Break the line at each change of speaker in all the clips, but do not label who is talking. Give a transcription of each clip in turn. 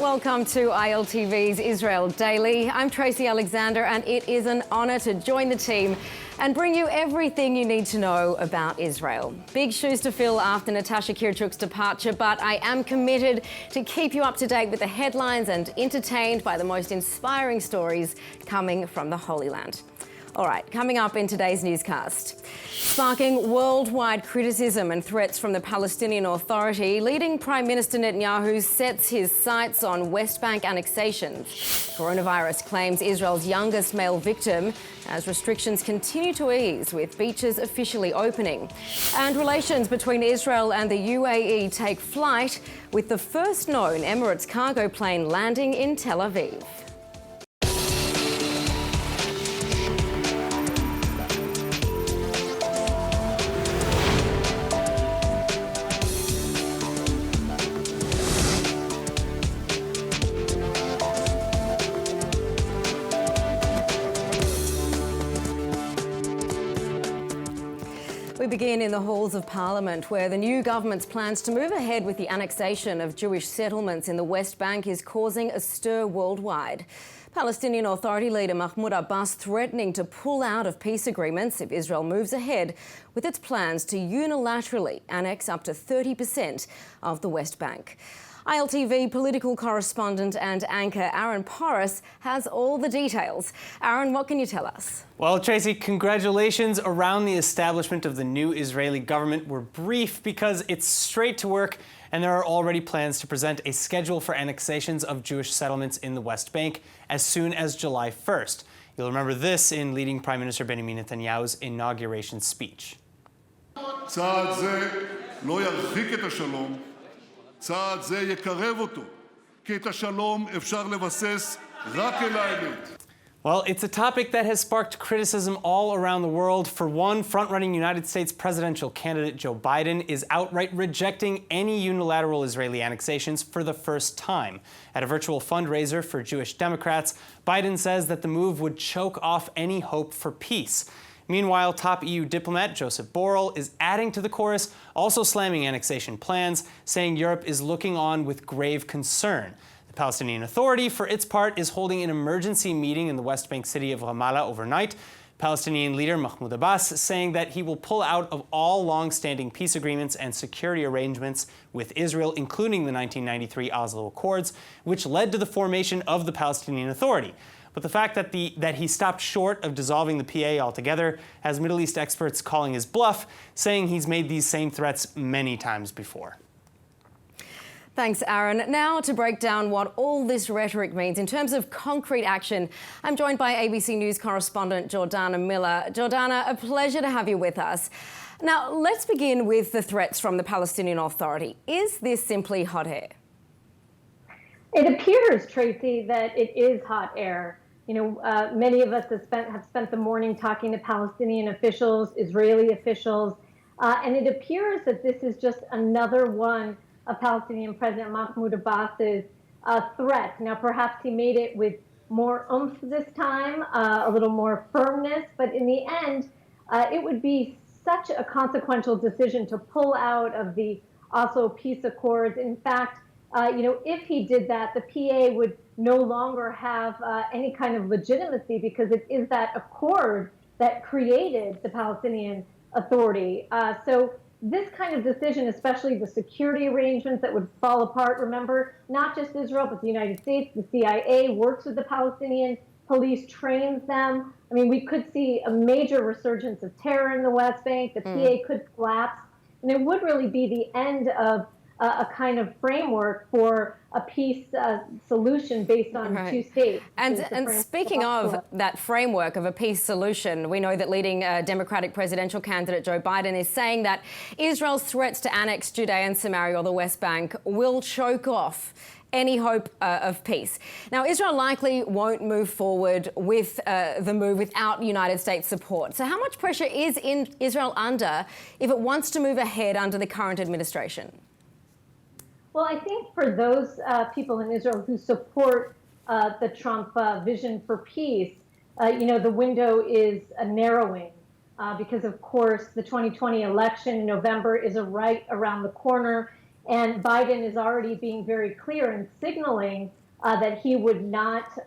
Welcome to ILTV's Israel Daily. I'm Tracy Alexander, and it is an honour to join the team and bring you everything you need to know about Israel. Big shoes to fill after Natasha Kirchuk's departure, but I am committed to keep you up to date with the headlines and entertained by the most inspiring stories coming from the Holy Land. All right, coming up in today's newscast. Sparking worldwide criticism and threats from the Palestinian Authority, leading Prime Minister Netanyahu sets his sights on West Bank annexations. Coronavirus claims Israel's youngest male victim as restrictions continue to ease, with beaches officially opening. And relations between Israel and the UAE take flight, with the first known Emirates cargo plane landing in Tel Aviv. We begin in the halls of Parliament, where the new government's plans to move ahead with the annexation of Jewish settlements in the West Bank is causing a stir worldwide. Palestinian Authority leader Mahmoud Abbas threatening to pull out of peace agreements if Israel moves ahead with its plans to unilaterally annex up to 30% of the West Bank. ILTV political correspondent and anchor Aaron Porras has all the details. Aaron, what can you tell us?
Well, Tracy, congratulations around the establishment of the new Israeli government were brief because it's straight to work, and there are already plans to present a schedule for annexations of Jewish settlements in the West Bank as soon as July 1st. You'll remember this in leading Prime Minister Benjamin Netanyahu's inauguration speech.
צעד זה לא ירחיק את השלום, צעד זה יקרב אותו, כי את השלום אפשר לבסס רק אל האמת.
Well, it's a topic that has sparked criticism all around the world. For one, front-running United States presidential candidate Joe Biden is outright rejecting any unilateral Israeli annexations for the first time. At a virtual fundraiser for Jewish Democrats, Biden says that the move would choke off any hope for peace. Meanwhile, top EU diplomat Joseph Borrell is adding to the chorus, also slamming annexation plans, saying Europe is looking on with grave concern. The Palestinian Authority, for its part, is holding an emergency meeting in the West Bank city of Ramallah overnight. Palestinian leader Mahmoud Abbas saying that he will pull out of all long-standing peace agreements and security arrangements with Israel, including the 1993 Oslo Accords, which led to the formation of the Palestinian Authority. But the fact that he stopped short of dissolving the PA altogether has Middle East experts calling his bluff, saying he's made these same threats many times before.
Thanks, Aaron. Now to break down what all this rhetoric means in terms of concrete action, I'm joined by ABC News correspondent Jordana Miller. Jordana, a pleasure to have you with us. Now, let's begin with the threats from the Palestinian Authority. Is this simply hot air?
It appears, Tracy, that it is hot air. You know, many of us have spent the morning talking to Palestinian officials, Israeli officials, and it appears that this is just another one of Palestinian President Mahmoud Abbas's threats. Now, perhaps he made it with more oomph this time, a little more firmness, but in the end, it would be such a consequential decision to pull out of the Oslo peace accords. In fact, you know, if he did that, the PA would no longer have any kind of legitimacy, because it is that accord that created the Palestinian Authority. So this kind of decision, especially the security arrangements that would fall apart, remember, not just Israel, but the United States, the CIA works with the Palestinian police, trains them. I mean, we could see a major resurgence of terror in the West Bank. The PA could collapse, and it would really be the end of a kind of framework for a peace solution based on two states.
And speaking of that framework of a peace solution, we know that leading Democratic presidential candidate Joe Biden is saying that Israel's threats to annex Judea and Samaria, or the West Bank, will choke off any hope of peace. Now, Israel likely won't move forward with the move without United States support. So how much pressure is Israel under if it wants to move ahead under the current administration?
Well, I think for those people in Israel who support the Trump vision for peace, you know, the window is narrowing because, of course, the 2020 election in November is right around the corner. And Biden is already being very clear and signaling that he would not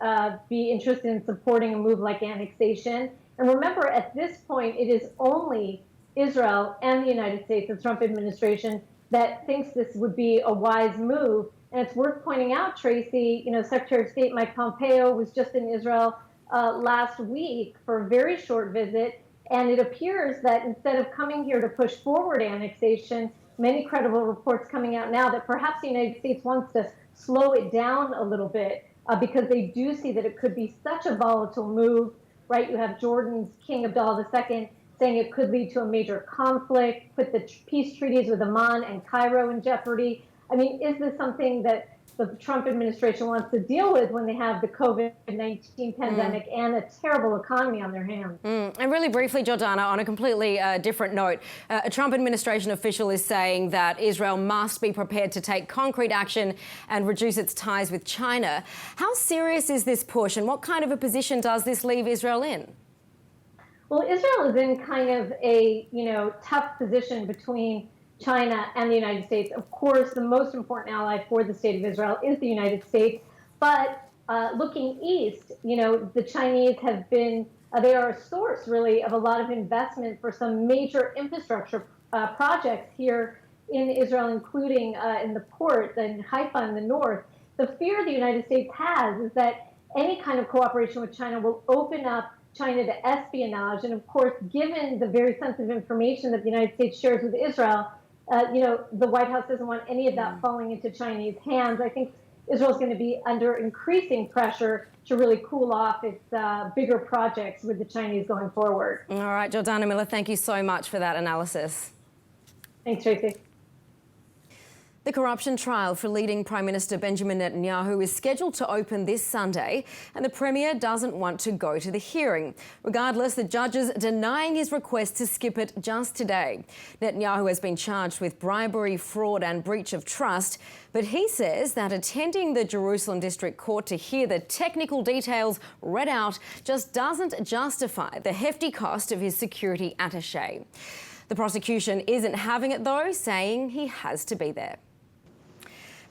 be interested in supporting a move like annexation. And remember, at this point, it is only Israel and the United States, the Trump administration, that thinks this would be a wise move. And it's worth pointing out, Tracy, Secretary of State Mike Pompeo was just in Israel last week for a very short visit. And it appears that instead of coming here to push forward annexation, many credible reports coming out now that perhaps the United States wants to slow it down a little bit because they do see that it could be such a volatile move, right? You have Jordan's King Abdullah II saying it could lead to a major conflict, put the peace treaties with Amman and Cairo in jeopardy. I mean, is this something that the Trump administration wants to deal with when they have the COVID-19 pandemic and a terrible economy on their hands?
And really briefly, Jordana, on a completely different note, a Trump administration official is saying that Israel must be prepared to take concrete action and reduce its ties with China. How serious is this push, and what kind of a position does this leave Israel in?
Well, Israel is in kind of a, tough position between China and the United States. Of course, the most important ally for the state of Israel is the United States. But looking east, the Chinese have been, they are a source really of a lot of investment for some major infrastructure projects here in Israel, including in the port in Haifa in the north. The fear the United States has is that any kind of cooperation with China will open up China to espionage. And of course, given the very sensitive information that the United States shares with Israel, the White House doesn't want any of that falling into Chinese hands. I think Israel's going to be under increasing pressure to really cool off its bigger projects with the Chinese going forward.
All right, Jordana Miller, thank you so much for that analysis.
Thanks, Tracy.
The corruption trial for leading Prime Minister Benjamin Netanyahu is scheduled to open this Sunday, and the Premier doesn't want to go to the hearing. Regardless, the judges denying his request to skip it just today. Netanyahu has been charged with bribery, fraud and breach of trust, but he says that attending the Jerusalem District Court to hear the technical details read out just doesn't justify the hefty cost of his security attaché. The prosecution isn't having it though, saying he has to be there.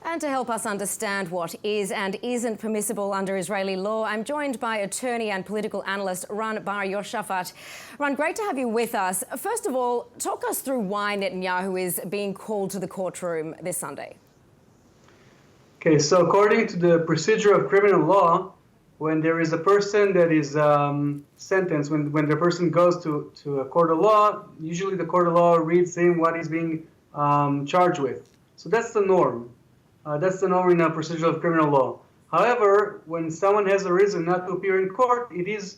And to help us understand what is and isn't permissible under Israeli law, I'm joined by attorney and political analyst Ran Bar Yoshafat. Ran, great to have you with us. First of all, talk us through why Netanyahu is being called to the courtroom this Sunday.
Okay, so according to the procedure of criminal law, when there is a person that is sentenced, when the person goes to a court of law, usually the court of law reads him what he's being charged with. So that's the norm. That's the norm in a procedure of criminal law. However, when someone has a reason not to appear in court, it is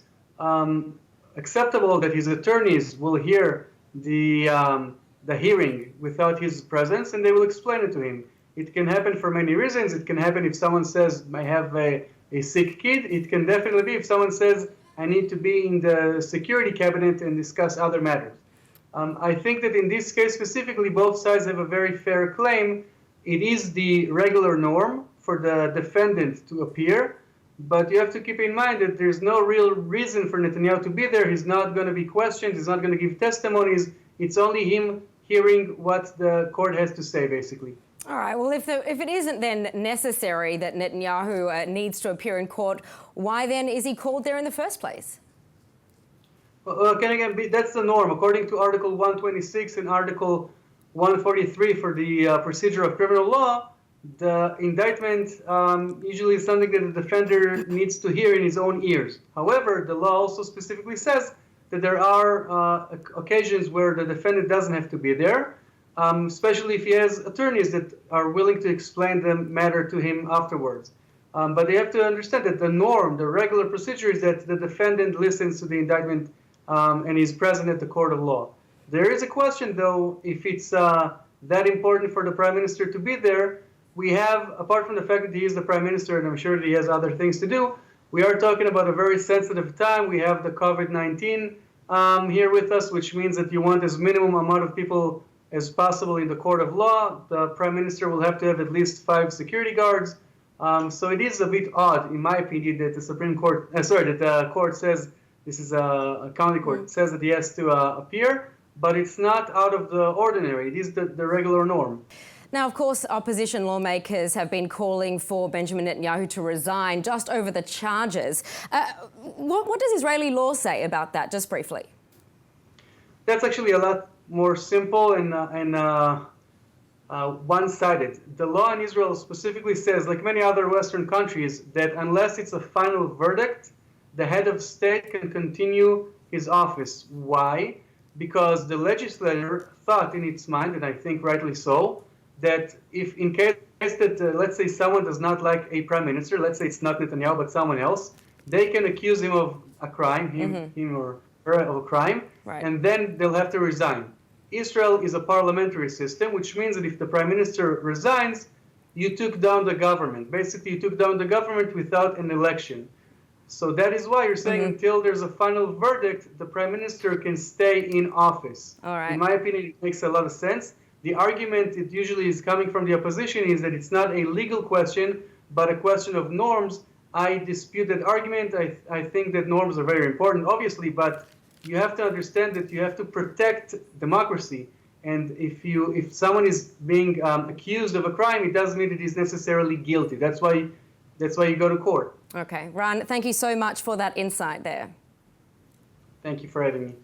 acceptable that his attorneys will hear the hearing without his presence, and they will explain it to him. It can happen for many reasons. It can happen if someone says, I have a sick kid. It can definitely be if someone says, I need to be in the security cabinet and discuss other matters. I think that in this case specifically, both sides have a very fair claim. It is the regular norm for the defendant to appear, but you have to keep in mind that there's no real reason for Netanyahu to be there. He's not going to be questioned. He's not going to give testimonies. It's only him hearing what the court has to say, basically.
All right, well, if it isn't then necessary that Netanyahu needs to appear in court, why then is he called there in the first place?
Well, that's the norm. According to Article 126 and Article 143 for the procedure of criminal law, the indictment usually is something that the defender needs to hear in his own ears. However, the law also specifically says that there are occasions where the defendant doesn't have to be there, especially if he has attorneys that are willing to explain the matter to him afterwards. But they have to understand that the norm, the regular procedure is that the defendant listens to the indictment and is present at the court of law. There is a question, though, if it's that important for the Prime Minister to be there. We have, apart from the fact that he is the Prime Minister, and I'm sure that he has other things to do, we are talking about a very sensitive time. We have the COVID-19 here with us, which means that you want as minimum amount of people as possible in the court of law. The Prime Minister will have to have at least 5 security guards. So it is a bit odd, in my opinion, that the court says, this is a county court, says that he has to appear. But it's not out of the ordinary. It is the regular norm.
Now, of course, opposition lawmakers have been calling for Benjamin Netanyahu to resign just over the charges. What does Israeli law say about that, just briefly?
That's actually a lot more simple and one-sided. The law in Israel specifically says, like many other Western countries, that unless it's a final verdict, the head of state can continue his office. Why? Because the legislature thought in its mind, and I think rightly so, that if in case that, let's say someone does not like a prime minister, let's say it's not Netanyahu but someone else, they can accuse him of a crime, him or her of a crime,
right,
and then they'll have to resign. Israel is a parliamentary system, which means that if the prime minister resigns, you took down the government. Basically, you took down the government without an election. So that is why you're saying until there's a final verdict, the prime minister can stay in office.
All right.
In my opinion, it makes a lot of sense. The argument that usually is coming from the opposition is that it's not a legal question, but a question of norms. I dispute that argument. I think that norms are very important, obviously, but you have to understand that you have to protect democracy. And if someone is being accused of a crime, it doesn't mean that he's necessarily guilty. That's why you go to court.
Okay, Ran, thank you so much for that insight there.
Thank you for having me.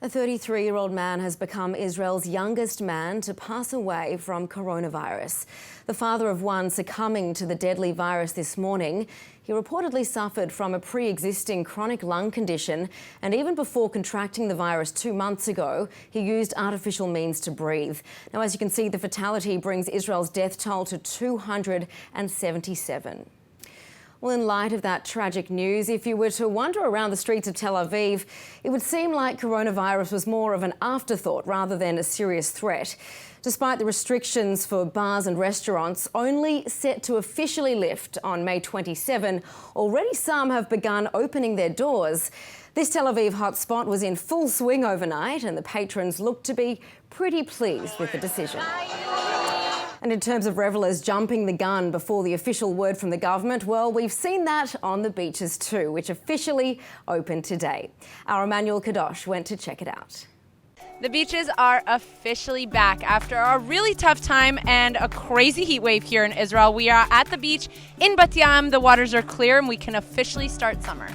A 33-year-old man has become Israel's youngest man to pass away from coronavirus. The father of one succumbing to the deadly virus this morning. He reportedly suffered from a pre-existing chronic lung condition, and even before contracting the virus 2 months ago, he used artificial means to breathe. Now, as you can see, the fatality brings Israel's death toll to 277. Well, in light of that tragic news, if you were to wander around the streets of Tel Aviv, it would seem like coronavirus was more of an afterthought rather than a serious threat. Despite the restrictions for bars and restaurants only set to officially lift on May 27, already some have begun opening their doors. This Tel Aviv hotspot was in full swing overnight, and the patrons looked to be pretty pleased with the decision. And in terms of revellers jumping the gun before the official word from the government, well, we've seen that on the beaches too, which officially opened today. Our Emmanuel Kadosh went to check it out.
The beaches are officially back after a really tough time and a crazy heat wave here in Israel. We are at the beach in Bat Yam. The waters are clear and we can officially start summer.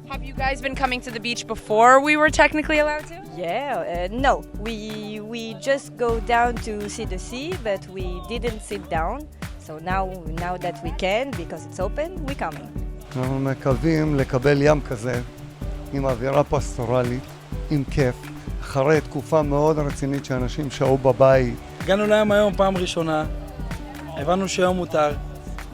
Have you guys been coming to the beach before we were technically allowed to?
Yeah, no. We just go down to see the sea, but we didn't sit down. So now that we can, because it's open, we're coming.
אנחנו מקווים לקבל ים כזה, עם אווירה פסטורלית, עם כיף, אחרי תקופה מאוד רצינית שאנשים שהו בבית.
הגענו לים היום פעם ראשונה, הבנו שהיום מותר,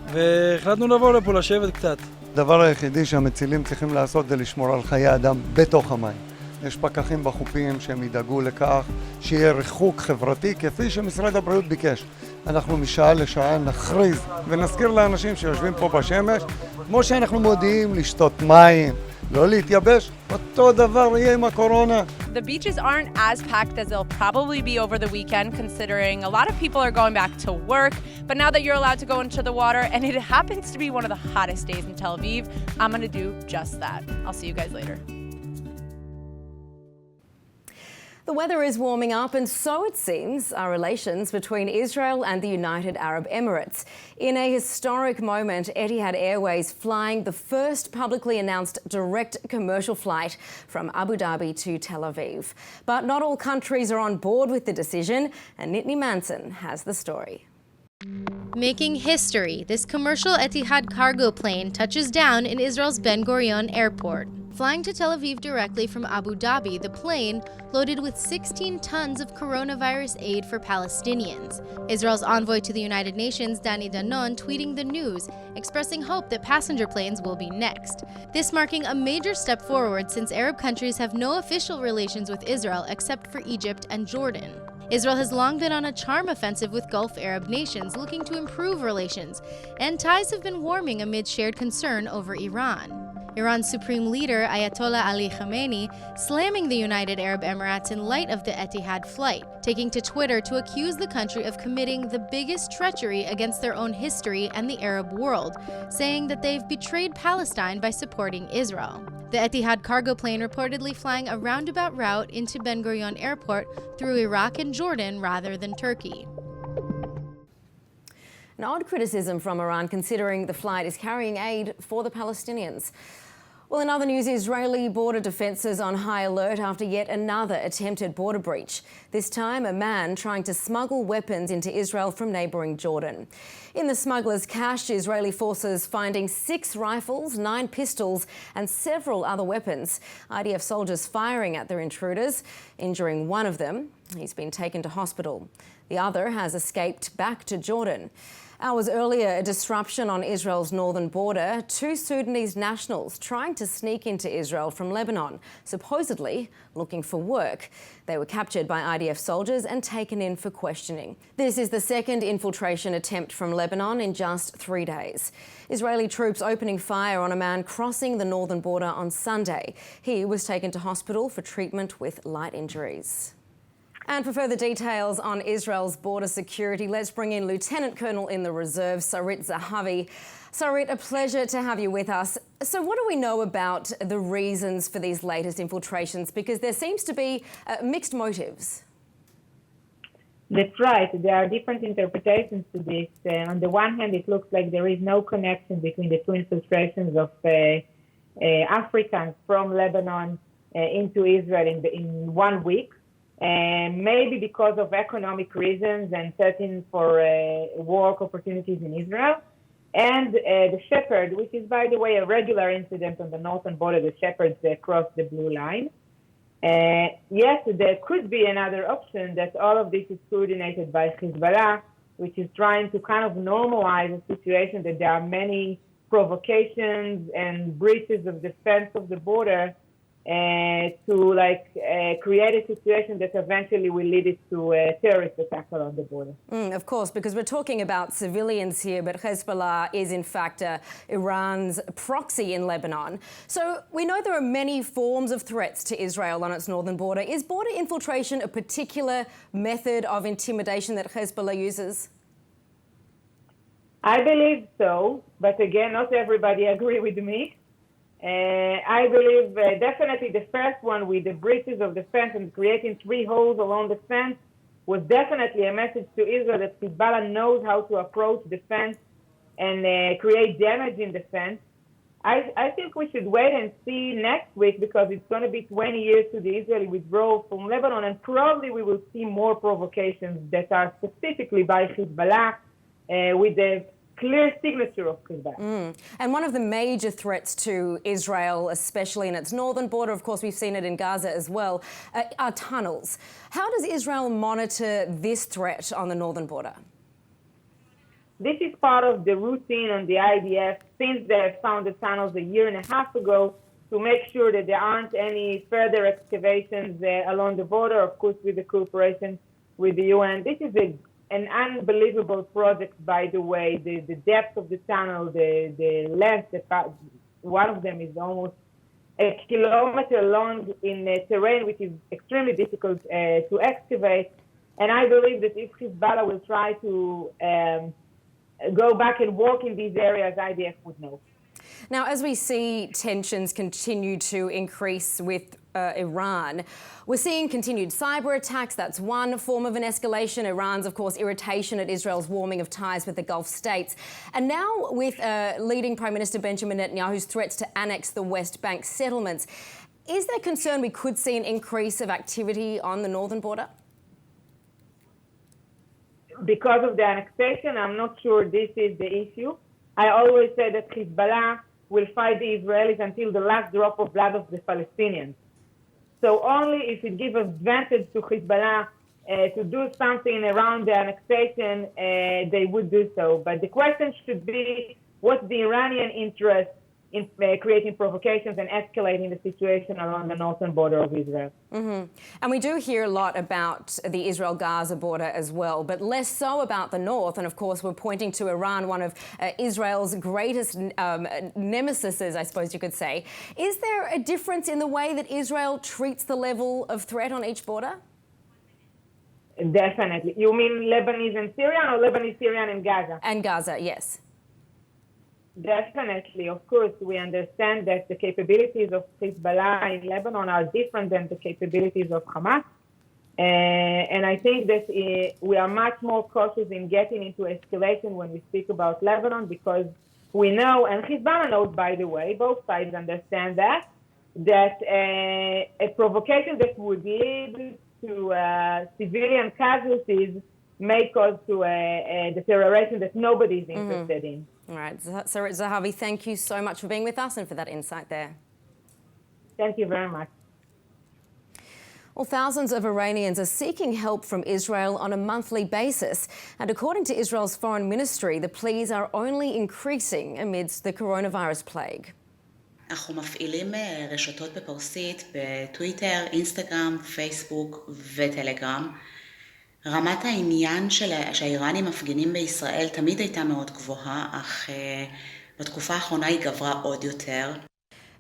והחלטנו לבוא לפה לשבת קצת.
הדבר היחידי שהמצילים צריכים לעשות זה לשמור על חיי אדם בתוך המים. יש פקחים בחופים שהם ידאגו לכך שיהיה ריחוק חברתי כפי שמשרד הבריאות ביקש. אנחנו משעה לשעה נכריז ונזכיר לאנשים שיושבים פה בשמש, כמו שאנחנו מודיעים לשתות מים, לא להתייבש, אותו דבר יהיה עם הקורונה.
The beaches aren't as packed as they'll probably be over the weekend, considering a lot of people are going back to work. But now that you're allowed to go into the water, and it happens to be one of the hottest days in Tel Aviv, I'm going to do just that. I'll see you guys later.
The weather is warming up, and so it seems are relations between Israel and the United Arab Emirates. In a historic moment, Etihad Airways flying the first publicly announced direct commercial flight from Abu Dhabi to Tel Aviv. But not all countries are on board with the decision, and Nittany Manson has the story.
Making history, this commercial Etihad cargo plane touches down in Israel's Ben Gurion airport. Flying to Tel Aviv directly from Abu Dhabi, the plane, loaded with 16 tons of coronavirus aid for Palestinians. Israel's envoy to the United Nations, Dani Danon, tweeting the news, expressing hope that passenger planes will be next. This marking a major step forward since Arab countries have no official relations with Israel except for Egypt and Jordan. Israel has long been on a charm offensive with Gulf Arab nations looking to improve relations, and ties have been warming amid shared concern over Iran. Iran's supreme leader, Ayatollah Ali Khamenei, slamming the United Arab Emirates in light of the Etihad flight, taking to Twitter to accuse the country of committing the biggest treachery against their own history and the Arab world, saying that they've betrayed Palestine by supporting Israel. The Etihad cargo plane reportedly flying a roundabout route into Ben Gurion Airport through Iraq and Jordan rather than Turkey.
An odd criticism from Iran considering the flight is carrying aid for the Palestinians. Well, in other news, Israeli border defences on high alert after yet another attempted border breach. This time, a man trying to smuggle weapons into Israel from neighbouring Jordan. In the smuggler's cache, Israeli forces finding 6 rifles, 9 pistols and several other weapons. IDF soldiers firing at their intruders, injuring one of them. He's been taken to hospital. The other has escaped back to Jordan. Hours earlier, a disruption on Israel's northern border. 2 Sudanese nationals trying to sneak into Israel from Lebanon, supposedly looking for work. They were captured by IDF soldiers and taken in for questioning. This is the second infiltration attempt from Lebanon in just 3 days. Israeli troops opening fire on a man crossing the northern border on Sunday. He was taken to hospital for treatment with light injuries. And for further details on Israel's border security, let's bring in Lieutenant Colonel in the Reserve, Sarit Zahavi. Sarit, a pleasure to have you with us. So what do we know about the reasons for these latest infiltrations? Because there seems to be mixed motives.
That's right. There are different interpretations to this. On the one hand, it looks like there is no connection between the 2 infiltrations of Africans from Lebanon into Israel in 1 week. Maybe because of economic reasons and searching for work opportunities in Israel. And the Shepherd, which is, by the way, a regular incident on the northern border, the Shepherds cross the blue line. Yes, there could be another option that all of this is coordinated by Hezbollah, which is trying to kind of normalize a situation that there are many provocations and breaches of defense of the border to create a situation that eventually will lead it to a terrorist attack along the border.
Of course, because we're talking about civilians here, but Hezbollah is in fact Iran's proxy in Lebanon. So we know there are many forms of threats to Israel on its northern border. Is border infiltration a particular method of intimidation that Hezbollah uses?
I believe so, but again, not everybody agree with me. I believe definitely the first one with the breaches of the fence and creating 3 holes along the fence was definitely a message to Israel that Hezbollah knows how to approach the fence and create damage in the fence. I think we should wait and see next week because it's going to be 20 years to the Israeli withdrawal from Lebanon, and probably we will see more provocations that are specifically by Hezbollah with the clear signature of Hezbollah.
And one of the major threats to Israel, especially in its northern border, of course we've seen it in Gaza as well, are tunnels. How does Israel monitor this threat on the northern border?
This is part of the routine on the IDF since they have found the tunnels a year and a half ago to make sure that there aren't any further excavations along the border, of course with the cooperation with the UN. This is an unbelievable project, by the way. The depth of the tunnel, the length, one of them is almost a kilometer long in terrain which is extremely difficult to excavate. And I believe that if Hezbollah will try to go back and work in these areas, IDF would know.
Now, as we see tensions continue to increase with Iran, we're seeing continued cyber attacks. That's one form of an escalation. Iran's, of course, irritation at Israel's warming of ties with the Gulf states. And now with leading Prime Minister Benjamin Netanyahu's threats to annex the West Bank settlements, is there concern we could see an increase of activity on the northern border?
Because of the annexation, I'm not sure this is the issue. I always say that Hezbollah will fight the Israelis until the last drop of blood of the Palestinians. So only if it gives advantage to Hezbollah to do something around the annexation, they would do so. But the question should be, what's the Iranian interest in creating provocations and escalating the situation along the northern border of Israel?
And we do hear a lot about the Israel-Gaza border as well, but less so about the north. And of course, we're pointing to Iran, one of Israel's greatest nemesis, I suppose you could say. Is there a difference in the way that Israel treats the level of threat on each border?
Definitely. You mean Lebanese and Syrian, or Lebanese, Syrian, and Gaza?
And Gaza, yes.
Definitely, of course, we understand that the capabilities of Hezbollah in Lebanon are different than the capabilities of Hamas. And I think that we are much more cautious in getting into escalation when we speak about Lebanon, because we know, and Hezbollah knows, by the way, both sides understand that a provocation that would lead to civilian casualties may cause to a deterioration that nobody is interested in.
All right, Sarit Zahavi, thank you so much for being with us and for that insight there.
Thank you very much.
Well, thousands of Iranians are seeking help from Israel on a monthly basis. And according to Israel's foreign ministry, the pleas are only increasing amidst the coronavirus plague.
אנחנו מפעילים רשתות בפרסית בטוויטר, אינסטגרם, פייסבוק וטלגרם. רמת העניין שהאיראנים מפגינים בישראל תמיד הייתה מאוד גבוהה, אך בתקופה האחרונה היא גברה עוד יותר.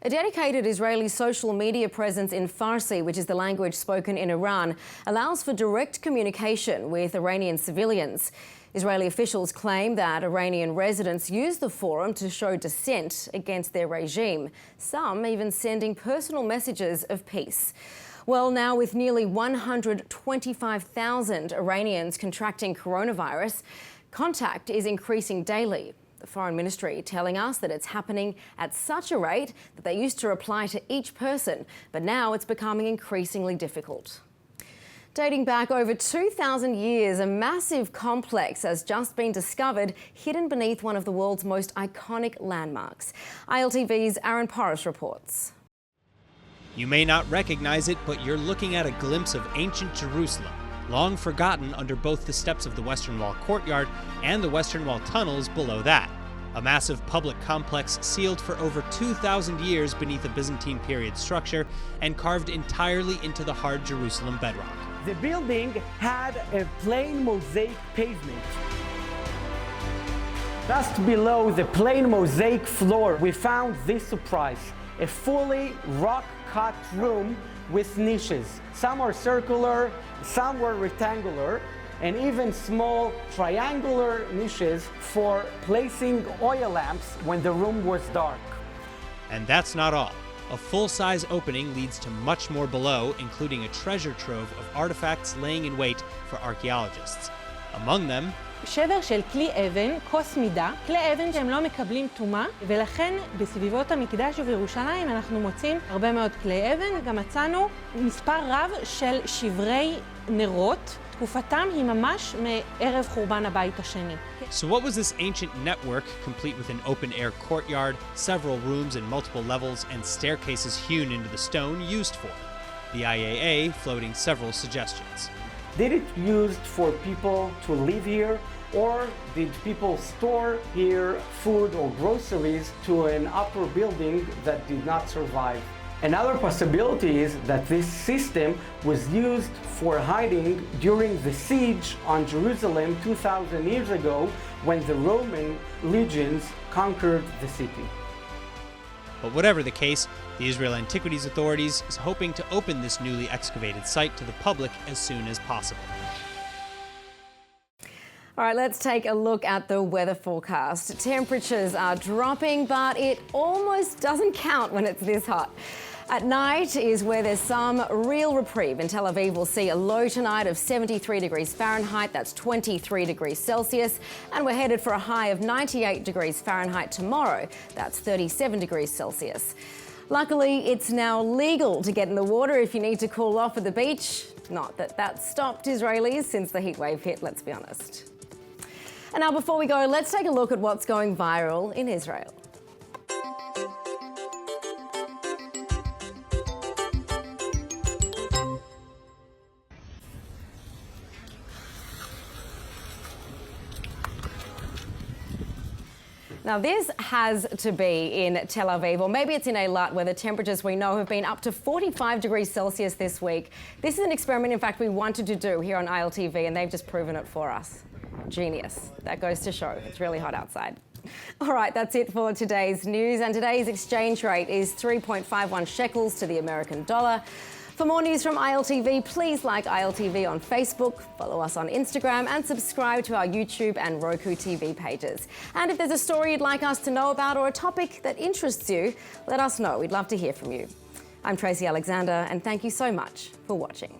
A dedicated Israeli social media presence in Farsi, which is the language spoken in Iran, allows for direct communication with Iranian civilians. Israeli officials claim that Iranian residents use the forum to show dissent against their regime, some even sending personal messages of peace. Well, now with nearly 125,000 Iranians contracting coronavirus, contact is increasing daily. The Foreign Ministry telling us that it's happening at such a rate that they used to reply to each person, but now it's becoming increasingly difficult. Dating back over 2,000 years, a massive complex has just been discovered hidden beneath one of the world's most iconic landmarks. ILTV's Aaron Porras reports.
You may not recognize it, but you're looking at a glimpse of ancient Jerusalem, long forgotten under both the steps of the Western Wall courtyard and the Western Wall tunnels below that. A massive public complex sealed for over 2,000 years beneath a Byzantine period structure and carved entirely into the hard Jerusalem bedrock.
The building had a plain mosaic pavement. Just below the plain mosaic floor, we found this surprise, a fully rock-cut room with niches. Some are circular, some were rectangular, and even small triangular niches for placing oil lamps when the room was dark.
And that's not all. A full-size opening leads to much more below, including a treasure trove of artifacts laying in wait for archaeologists. Among them,
שבר של כלי אבן, כוס מידה, כלי אבן שהם לא מקבלים טומאה, ולכן בסביבות המקדש ובירושלים אנחנו מוצאים הרבה מאוד כלי אבן, גם מצאנו מספר רב של שברי נרות, תקופתם היא ממש מערב חורבן הבית השני.
So what was this ancient network, complete with an open-air courtyard, several rooms in multiple levels, and staircases hewn into the stone, used for? The IAA floating several suggestions.
Did it used for people to live here, or did people store here food or groceries to an upper building that did not survive? Another possibility is that this system was used for hiding during the siege on Jerusalem 2,000 years ago when the Roman legions conquered the city.
But whatever the case, the Israel Antiquities Authorities is hoping to open this newly excavated site to the public as soon as possible.
All right, let's take a look at the weather forecast. Temperatures are dropping, but it almost doesn't count when it's this hot. At night is where there's some real reprieve. In Tel Aviv, we'll see a low tonight of 73 degrees Fahrenheit, that's 23 degrees Celsius, and we're headed for a high of 98 degrees Fahrenheit tomorrow, that's 37 degrees Celsius. Luckily, it's now legal to get in the water if you need to cool off at the beach. Not that that's stopped Israelis since the heatwave hit, let's be honest. And now before we go, let's take a look at what's going viral in Israel. Now this has to be in Tel Aviv, or maybe it's in Eilat, where the temperatures we know have been up to 45 degrees Celsius this week. This is an experiment, in fact, we wanted to do here on ILTV, and they've just proven it for us. Genius. That goes to show it's really hot outside. All right, that's it for today's news, and today's exchange rate is 3.51 shekels to the American dollar. For more news from ILTV, please like ILTV on Facebook, follow us on Instagram, and subscribe to our YouTube and Roku TV pages. And if there's a story you'd like us to know about or a topic that interests you, let us know. We'd love to hear from you. I'm Tracy Alexander, and thank you so much for watching.